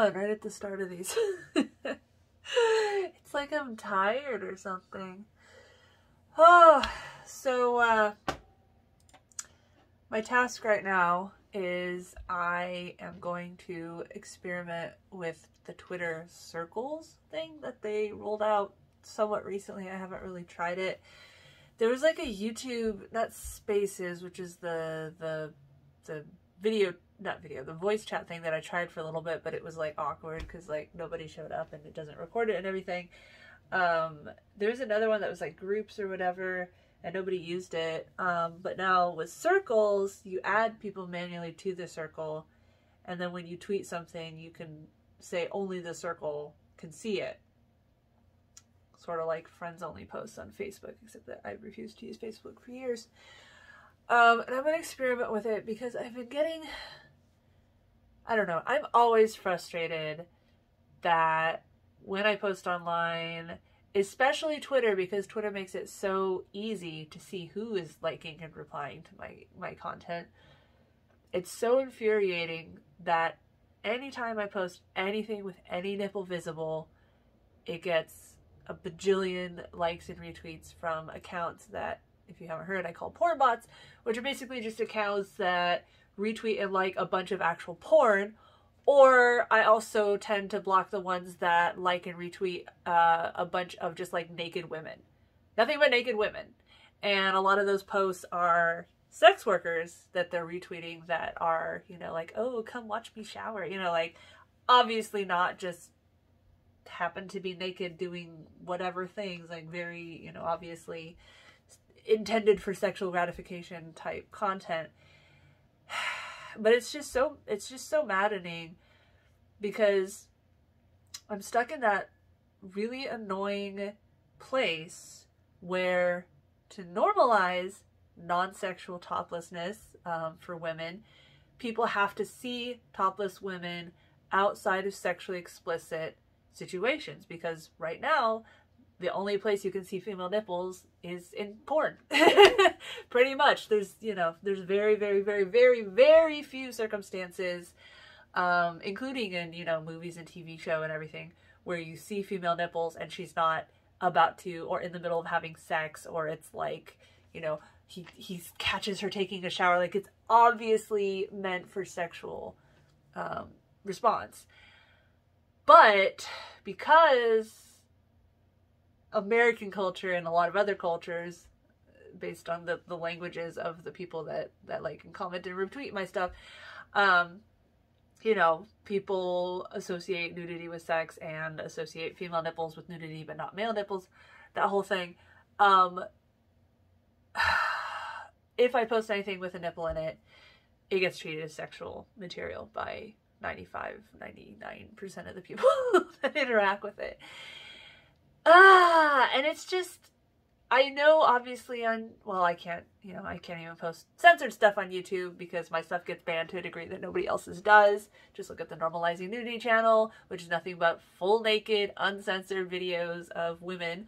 yawn right at the start of these. It's like I'm tired or something. Oh, so my task right now is I am going to experiment with the Twitter circles thing that they rolled out somewhat recently. I haven't really tried it. There was like a YouTube, not Spaces, which is the video, not video, the voice chat thing that I tried for a little bit, but it was like awkward because like nobody showed up and it doesn't record it and everything. There's another one that was like groups or whatever and nobody used it. But now with circles, you add people manually to the circle, and then when you tweet something, you can say only the circle can see it. Sort of like friends only posts on Facebook, except that I refused to use Facebook for years. And I'm going to experiment with it because I've been getting, I don't know, I'm always frustrated that when I post online, especially Twitter, because Twitter makes it so easy to see who is liking and replying to my content. It's so infuriating that anytime I post anything with any nipple visible, it gets a bajillion likes and retweets from accounts that, if you haven't heard, I call porn bots, which are basically just accounts that retweet and like a bunch of actual porn. Or I also tend to block the ones that like and retweet a bunch of just like naked women. Nothing but naked women. And a lot of those posts are sex workers that they're retweeting that are, you know, like, oh, come watch me shower. You know, like, obviously not just happen to be naked doing whatever things, like very, you know, obviously intended for sexual gratification type content. But it's just so maddening because I'm stuck in that really annoying place where to normalize non-sexual toplessness for women, people have to see topless women outside of sexually explicit situations, because right now the only place you can see female nipples is in porn. Pretty much. There's, you know, there's very, very, very, very, very few circumstances, including in, you know, movies and TV show and everything, where you see female nipples and she's not about to, or in the middle of having sex, or it's like, you know, he catches her taking a shower. Like, it's obviously meant for sexual response. But because American culture and a lot of other cultures, based on the languages of the people that like and comment and retweet my stuff, you know, people associate nudity with sex and associate female nipples with nudity but not male nipples, that whole thing. If I post anything with a nipple in it, it gets treated as sexual material by 99% of the people that interact with it. And it's just, I know obviously well, I can't even post censored stuff on YouTube because my stuff gets banned to a degree that nobody else's does. Just look at the Normalizing Nudity channel, which is nothing but full naked, uncensored videos of women.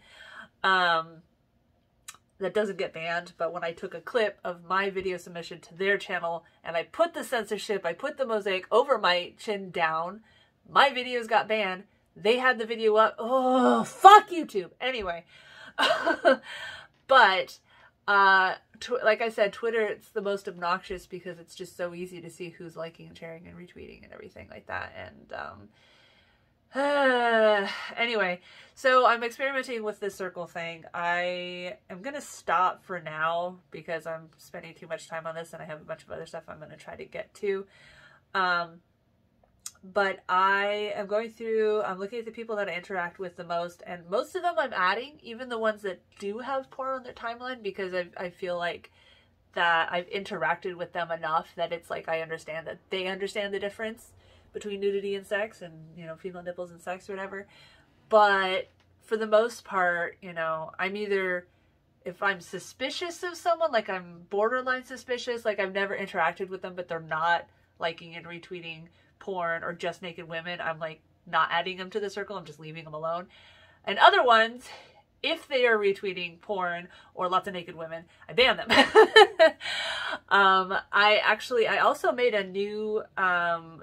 That doesn't get banned, but when I took a clip of my video submission to their channel and I put the censorship, I put the mosaic over my chin down, my videos got banned. They had the video up. Oh, fuck YouTube. Anyway. But, like I said, Twitter, it's the most obnoxious because it's just so easy to see who's liking and sharing and retweeting and everything like that. And, anyway, so I'm experimenting with this circle thing. I am going to stop for now because I'm spending too much time on this and I have a bunch of other stuff I'm going to try to get to. But I am going through, I'm looking at the people that I interact with the most, and most of them I'm adding, even the ones that do have porn on their timeline, because I feel like that I've interacted with them enough that it's like I understand that they understand the difference between nudity and sex and, you know, female nipples and sex or whatever. But for the most part, you know, I'm either, if I'm suspicious of someone, like I'm borderline suspicious, like I've never interacted with them, but they're not liking and retweeting porn or just naked women, I'm like not adding them to the circle, I'm just leaving them alone. And other ones, if they are retweeting porn or lots of naked women, I ban them. I also made a new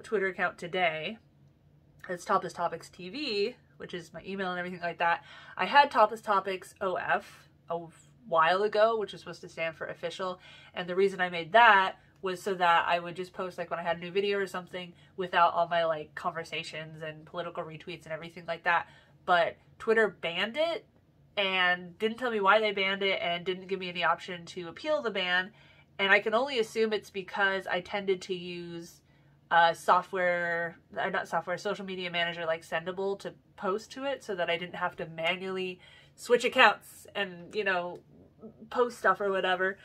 Twitter account today, It's Topless Topics TV, which is my email and everything like that. I had Topless Topics OF a while ago, which is supposed to stand for official. And the reason I made that was so that I would just post like when I had a new video or something without all my like conversations and political retweets and everything like that. But Twitter banned it and didn't tell me why they banned it and didn't give me any option to appeal the ban. And I can only assume it's because I tended to use social media manager like Sendable to post to it so that I didn't have to manually switch accounts and, you know, post stuff or whatever.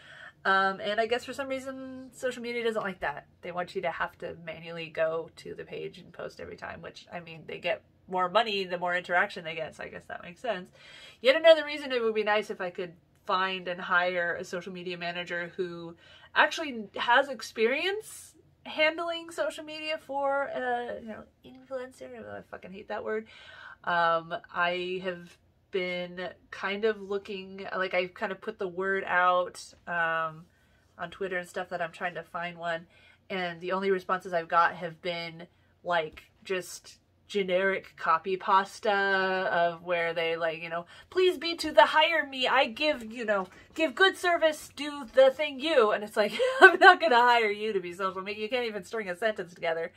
And I guess for some reason, social media doesn't like that. They want you to have to manually go to the page and post every time, which, I mean, they get more money the more interaction they get, so I guess that makes sense. Yet another reason it would be nice if I could find and hire a social media manager who actually has experience handling social media for you know, influencer. I fucking hate that word. I have been kind of looking, like I've kind of put the word out on Twitter and stuff that I'm trying to find one, and the only responses I've got have been like just generic copy pasta of where they like, you know, please be to the hire me, I give, you know, give good service, do the thing you, and it's like, I'm not gonna hire you to be social media, you can't even string a sentence together.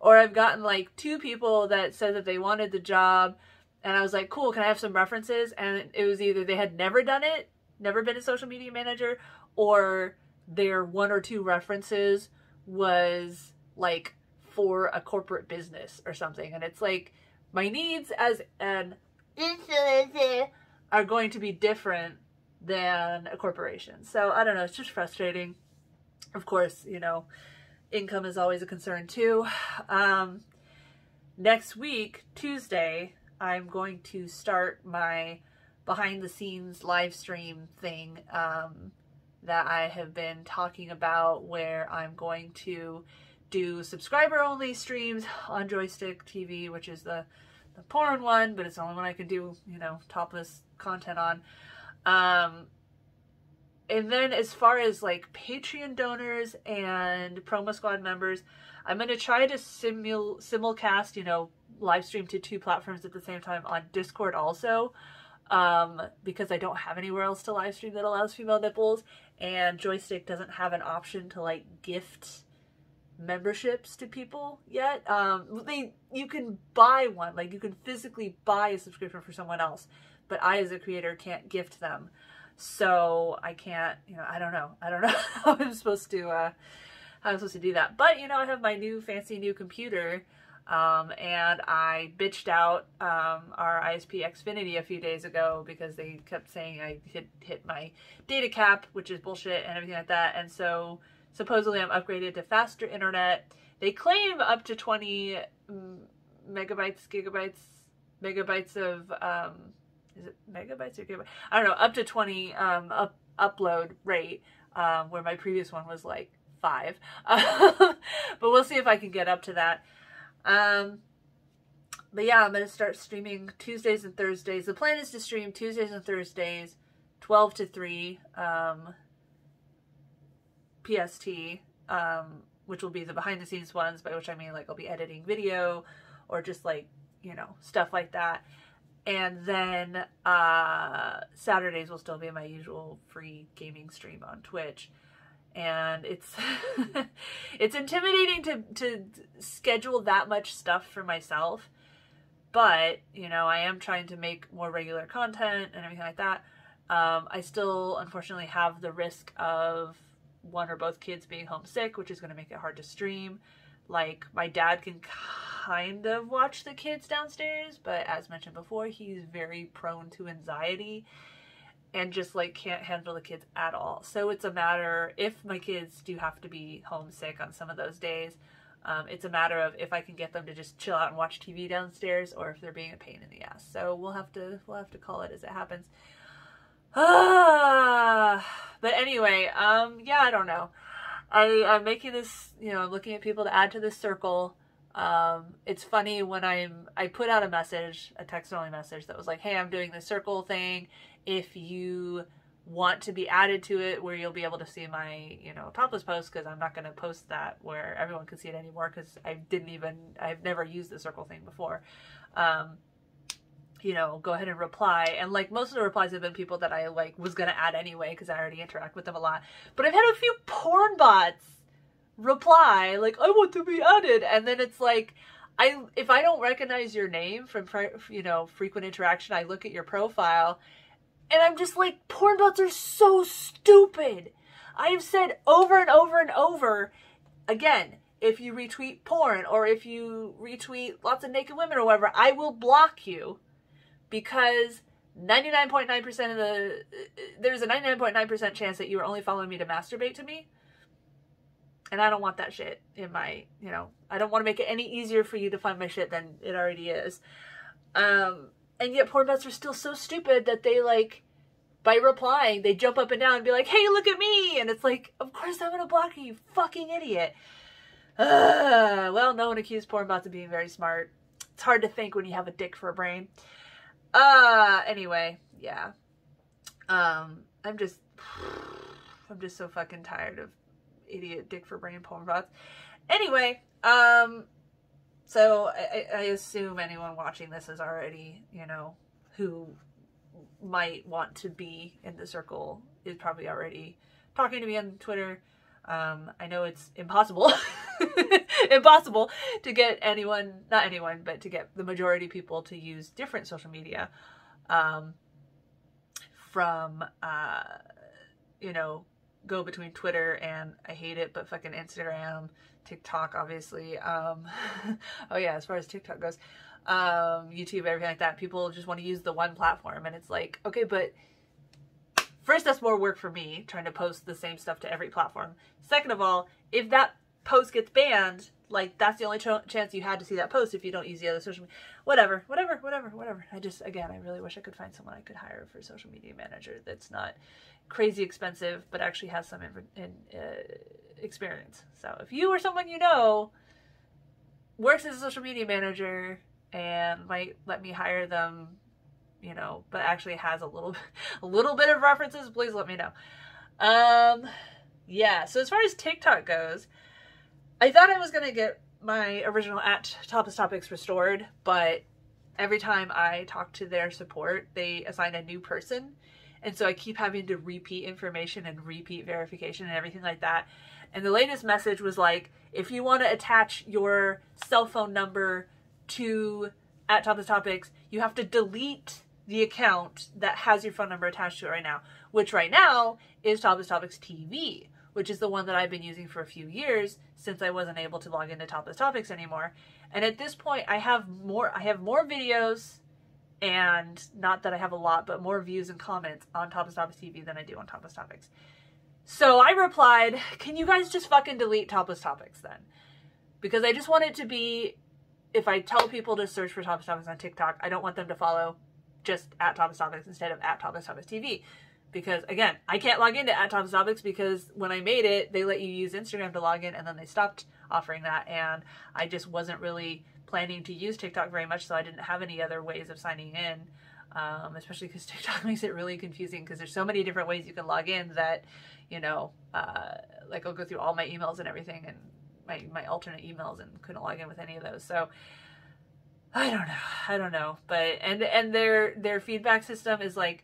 Or I've gotten like 2 people that said that they wanted the job, and I was like, cool, can I have some references? And it was either they had never done it, never been a social media manager, or their 1 or 2 references was like for a corporate business or something. And it's like, my needs as an influencer are going to be different than a corporation. So I don't know, it's just frustrating. Of course, you know, income is always a concern too. Next week, Tuesday, I'm going to start my behind the scenes live stream thing that I have been talking about, where I'm going to do subscriber only streams on Joystick TV, which is the porn one, but it's the only one I can do, you know, topless content on. And then as far as like Patreon donors and Promo Squad members, I'm going to try to simulcast, you know, live stream to 2 platforms at the same time on Discord also, because I don't have anywhere else to live stream that allows female nipples, and Joystick doesn't have an option to like gift memberships to people yet. You can buy one, like you can physically buy a subscription for someone else, but I as a creator can't gift them. So I can't, you know, I don't know how I'm supposed to do that. But, you know, I have my new fancy new computer, and I bitched out our ISP Xfinity a few days ago because they kept saying I hit my data cap, which is bullshit and everything like that. And so supposedly I'm upgraded to faster internet. They claim up to 20 megabytes of, is it megabytes or gigabytes? I don't know, up to 20 upload rate, where my previous one was like 5. But we'll see if I can get up to that. But yeah, I'm going to start streaming Tuesdays and Thursdays. The plan is to stream Tuesdays and Thursdays, 12 to 3, PST, which will be the behind the scenes ones, by which I mean like I'll be editing video or just like, you know, stuff like that. And then Saturdays will still be my usual free gaming stream on Twitch. And it's it's intimidating to schedule that much stuff for myself. But, you know, I am trying to make more regular content and everything like that. I still, unfortunately, have the risk of one or both kids being homesick, which is going to make it hard to stream. Like, my dad can kind of watch the kids downstairs, but as mentioned before, he's very prone to anxiety and just, like, can't handle the kids at all. So it's a matter, if my kids do have to be homesick on some of those days, it's a matter of if I can get them to just chill out and watch TV downstairs, or if they're being a pain in the ass. So we'll have to call it as it happens. But anyway, yeah, I don't know. I'm making this, you know, I'm looking at people to add to this circle. It's funny when I put out a message, a text only message that was like, hey, I'm doing this circle thing. If you want to be added to it where you'll be able to see my, you know, topless posts, because I'm not going to post that where everyone can see it anymore, because I've never used the circle thing before. You know, go ahead and reply. And like most of the replies have been people that I like was going to add anyway, because I already interact with them a lot. But I've had a few porn bots reply like, I want to be added. And then it's like, if I don't recognize your name from, you know, frequent interaction, I look at your profile and I'm just like, porn bots are so stupid. I've said over and over and over, again, if you retweet porn or if you retweet lots of naked women or whatever, I will block you, because 99.9% of there's a 99.9% chance that you are only following me to masturbate to me. And I don't want that shit in my, you know, I don't want to make it any easier for you to find my shit than it already is. And yet porn bots are still so stupid that they, like, by replying, they jump up and down and be like, hey, look at me. And it's like, of course I'm going to block you, you fucking idiot. Well, no one accused porn bots of being very smart. It's hard to think when you have a dick for a brain. Anyway, yeah. I'm just so fucking tired of idiot dick for brain porn bots. Anyway, so I assume anyone watching this is already, you know, who might want to be in the circle is probably already talking to me on Twitter. I know it's impossible, impossible to get anyone, not anyone, but to get the majority of people to use different social media, from, you know, go between Twitter and, I hate it, but fucking Instagram, TikTok, obviously. Oh yeah, as far as TikTok goes, YouTube, everything like that, people just want to use the one platform. And it's like, okay, but first, that's more work for me trying to post the same stuff to every platform. Second of all, if that post gets banned, like, that's the only chance you had to see that post if you don't use the other social media. Whatever. I just, again, I really wish I could find someone I could hire for social media manager that's not crazy expensive, but actually has some experience. So if you or someone you know works as a social media manager and might let me hire them, you know, but actually has a little bit of references, please let me know. Yeah, so as far as TikTok goes, I thought I was going to get my original @topless restored, but every time I talk to their support, they assign a new person. And so I keep having to repeat information and repeat verification and everything like that. And the latest message was like, if you want to attach your cell phone number to @topless, you have to delete the account that has your phone number attached to it right now, which right now is Topless TV, which is the one that I've been using for a few years since I wasn't able to log into Topless anymore. And at this point, I have more videos, and not that I have a lot, but more views and comments on Topless TV than I do on Topless Topics. So I replied, can you guys just fucking delete Topless then? Because I just want it to be, if I tell people to search for Topless on TikTok, I don't want them to follow just @Topless instead of @Topless TV. Because, again, I can't log into @Topless because when I made it, they let you use Instagram to log in, and then they stopped offering that, and I just wasn't really planning to use TikTok very much, so I didn't have any other ways of signing in, especially because TikTok makes it really confusing, because there's so many different ways you can log in that, you know, like, I'll go through all my emails and everything, and my alternate emails, and couldn't log in with any of those. So I don't know, but and their feedback system is like,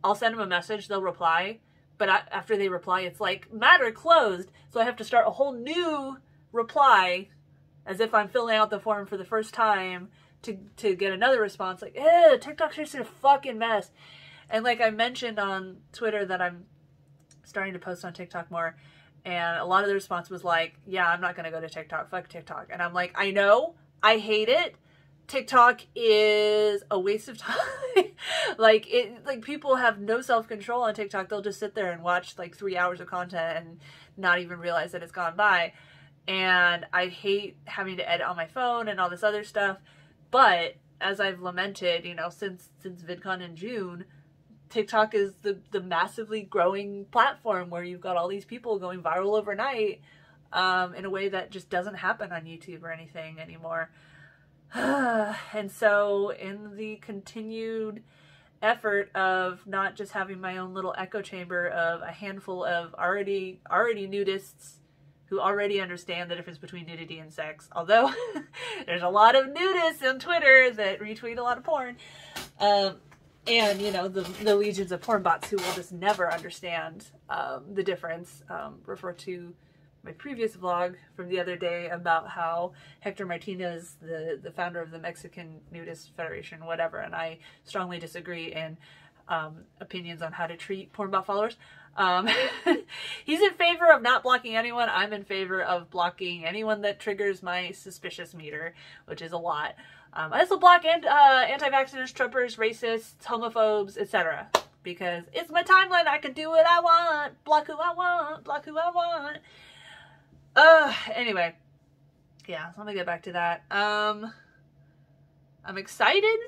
I'll send them a message, they'll reply, but after they reply, it's like, matter closed, so I have to start a whole new reply, as if I'm filling out the form for the first time to get another response. Like, TikTok's just a fucking mess. And like I mentioned on Twitter that I'm starting to post on TikTok more, and a lot of the response was like, yeah, I'm not gonna go to TikTok, fuck TikTok. And I'm like, I know, I hate it. TikTok is a waste of time. like people have no self-control on TikTok. They'll just sit there and watch like 3 hours of content and not even realize that it's gone by. And I hate having to edit on my phone and all this other stuff. But as I've lamented, you know, since VidCon in June, TikTok is the massively growing platform where you've got all these people going viral overnight, in a way that just doesn't happen on YouTube or anything anymore. And so in the continued effort of not just having my own little echo chamber of a handful of already nudists who already understand the difference between nudity and sex, although there's a lot of nudists on Twitter that retweet a lot of porn, and, you know, the legions of porn bots who will just never understand the difference. Refer to my previous vlog from the other day about how Hector Martinez, the founder of the Mexican Nudist Federation, whatever, and I strongly disagree in opinions on how to treat porn bot followers. He's in favor of not blocking anyone. I'm in favor of blocking anyone that triggers my suspicious meter, which is a lot. I also block anti-vaxxers, Trumpers, racists, homophobes, etc. Because it's my timeline. I can do what I want. Block who I want. Block who I want. Anyway. Yeah, so let me get back to that. I'm excited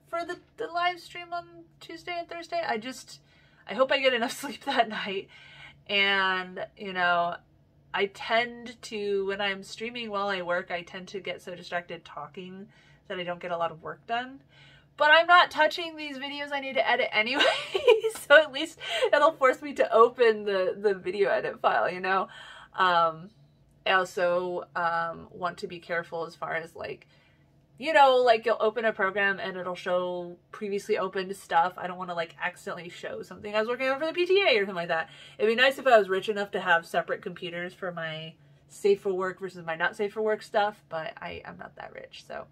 for the live stream on Tuesday and Thursday. I hope I get enough sleep that night. And, you know, I tend to, when I'm streaming while I work, I tend to get so distracted talking that I don't get a lot of work done. But I'm not touching these videos I need to edit anyway, so at least it'll force me to open the video edit file, you know? I also want to be careful as far as, like, you know, like you'll open a program and it'll show previously opened stuff. I don't want to like accidentally show something I was working on for the PTA or something like that. It'd be nice if I was rich enough to have separate computers for my safe for work versus my not safe for work stuff, but I'm not that rich. So,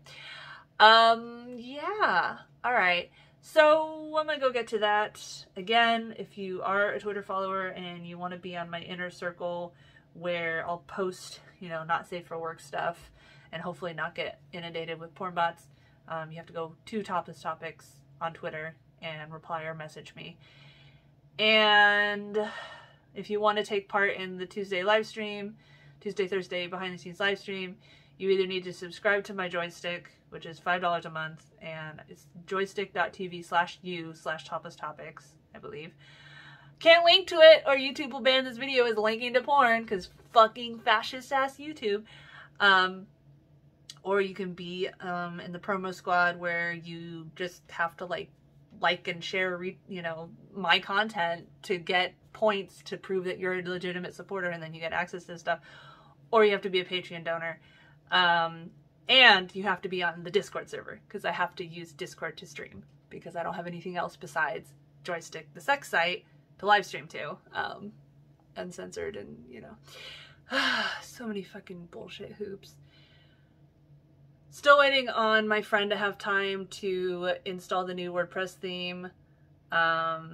yeah. All right. So I'm going to go get to that. Again, if you are a Twitter follower and you want to be on my inner circle where I'll post, you know, not safe for work stuff, and hopefully not get inundated with porn bots, you have to go to Topless Topics on Twitter and reply or message me. And if you want to take part in the Tuesday live stream, Tuesday, Thursday behind the scenes live stream, you either need to subscribe to my joystick, which is $5 a month, and it's joystick.tv/u/Topless Topics, I believe. Can't link to it or YouTube will ban this video as linking to porn, because fucking fascist ass YouTube. Or you can be in the promo squad where you just have to like and share, you know, my content to get points to prove that you're a legitimate supporter, and then you get access to this stuff. Or you have to be a Patreon donor. And you have to be on the Discord server, because I have to use Discord to stream, because I don't have anything else besides Joystick, the sex site, to live stream to. Uncensored and, you know. So many fucking bullshit hoops. Still waiting on my friend to have time to install the new WordPress theme, at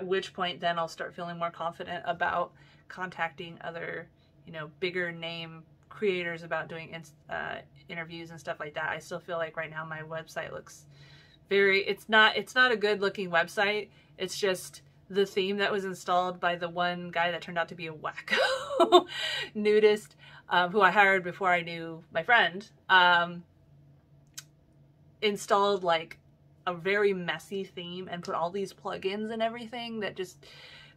which point then I'll start feeling more confident about contacting other, you know, bigger name creators about doing interviews and stuff like that. I still feel like right now my website looks it's not a good looking website. It's just the theme that was installed by the one guy that turned out to be a wacko nudist, who I hired before I knew my friend, installed like a very messy theme and put all these plugins and everything that just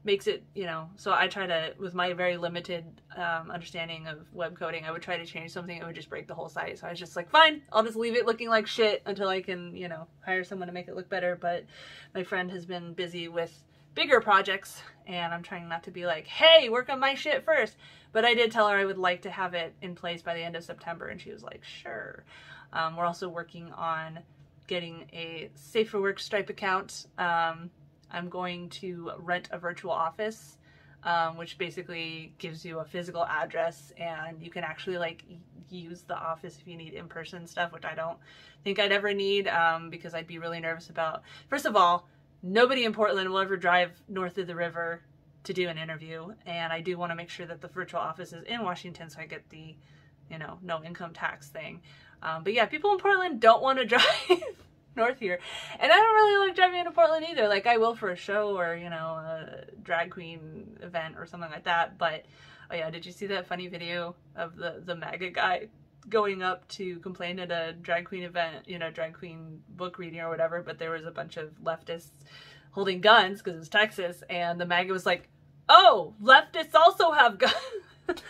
makes it, you know, so I try to, with my very limited understanding of web coding, I would try to change something that would just break the whole site. So I was just like, fine, I'll just leave it looking like shit until I can, you know, hire someone to make it look better. But my friend has been busy with bigger projects, and I'm trying not to be like, hey, work on my shit first. But I did tell her I would like to have it in place by the end of September, and she was like, sure. We're also working on getting a Safe for Work Stripe account. I'm going to rent a virtual office, which basically gives you a physical address, and you can actually like use the office if you need in-person stuff, which I don't think I'd ever need, because I'd be really nervous about, first of all, nobody in Portland will ever drive north of the river to do an interview, and I do want to make sure that the virtual office is in Washington so I get the, you know, no income tax thing. But yeah, people in Portland don't want to drive north here, and I don't really like driving into Portland either. Like, I will for a show or, you know, a drag queen event or something like that. But oh yeah, did you see that funny video of the MAGA guy going up to complain at a drag queen event, you know, drag queen book reading or whatever, but there was a bunch of leftists holding guns because it was Texas, and the MAGA was like, oh, leftists also have guns.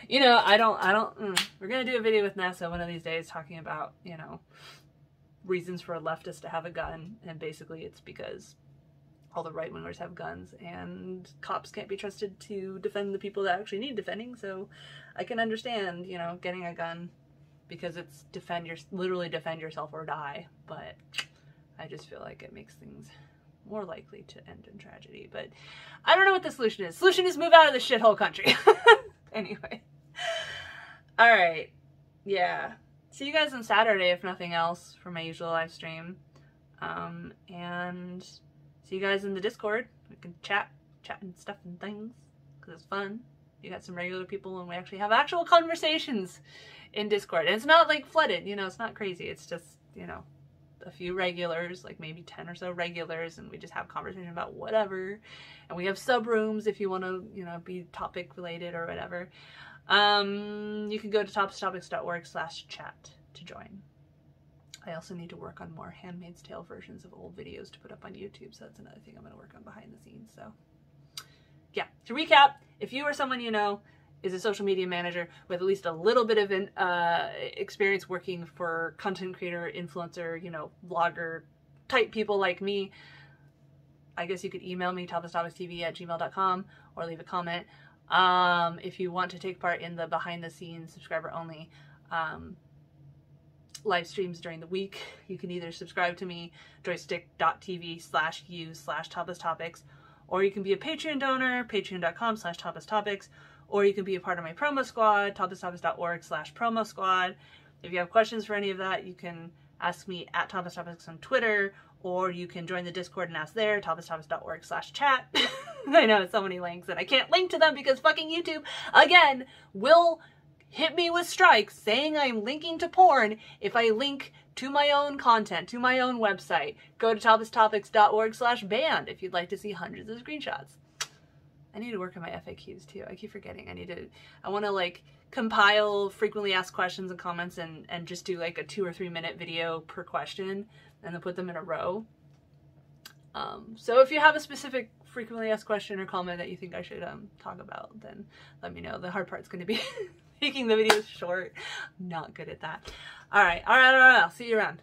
You know, we're gonna do a video with NASA one of these days talking about, you know, reasons for a leftist to have a gun, and basically it's because all the right-wingers have guns and cops can't be trusted to defend the people that actually need defending. So I can understand, you know, getting a gun because it's literally defend yourself or die, but I just feel like it makes things more likely to end in tragedy. But I don't know what the solution is. Solution is move out of this shithole country. Anyway. All right. Yeah. See you guys on Saturday, if nothing else, for my usual live stream. And see you guys in the Discord. We can chat and stuff and things, because it's fun. You got some regular people, and we actually have actual conversations in Discord. And it's not like flooded, you know, it's not crazy. It's just, you know, a few regulars, like maybe 10 or so regulars, and we just have conversation about whatever. And we have sub rooms if you want to, you know, be topic related or whatever. You can go to toplesstopics.org/chat to join. I also need to work on more Handmaid's Tale versions of old videos to put up on YouTube, so that's another thing I'm going to work on behind the scenes. So yeah, to recap, if you or someone you know is a social media manager with at least a little bit of an experience working for content creator, influencer, you know, blogger type people like me, I guess you could email me, toplesstopicstv@gmail.com, or leave a comment. If you want to take part in the behind the scenes subscriber only live streams during the week, you can either subscribe to me, joystick.tv/use/toplesstopics, or you can be a Patreon donor, patreon.com/toplesstopics, or you can be a part of my promo squad, toplesstopics.org/promo squad. If you have questions for any of that, you can ask me at toplesstopics on Twitter, or you can join the Discord and ask there, toplesstopics.org/chat. I know it's so many links and I can't link to them because fucking YouTube, again, will hit me with strikes saying I'm linking to porn if I link to my own content, to my own website. Go to toplesstopics.org/banned if you'd like to see hundreds of screenshots. I need to work on my FAQs too. I keep forgetting. I want to like compile frequently asked questions and comments and just do like a 2 or 3 minute video per question and then put them in a row. So if you have a specific frequently asked question or comment that you think I should talk about, then let me know. The hard part's going to be making the videos short. I'm not good at that. All right. I'll see you around.